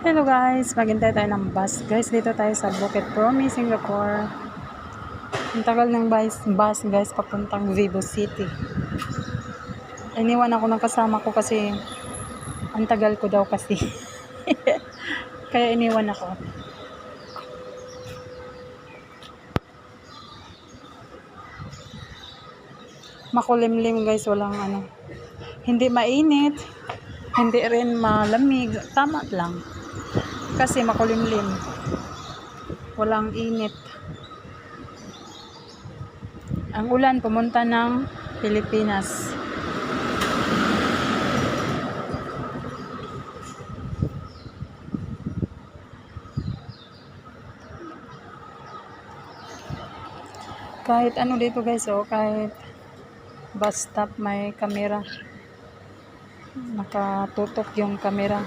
Hello guys, maghintay tayo ng bus. Guys, dito tayo sa Bukit Promi, Singapore. Ang tagal ng bus guys, papuntang Vivo City. Iniwan ako ng kasama ko kasi ang tagal ko daw kasi. Kaya iniwan ako. Makulimlim guys, walang hindi mainit, hindi rin malamig, tama lang. Kasi makulimlim, walang init. Ang ulan pumunta ng Pilipinas. Kahit ano dito guys, kahit bus stop may kamera, nakatutok yung kamera.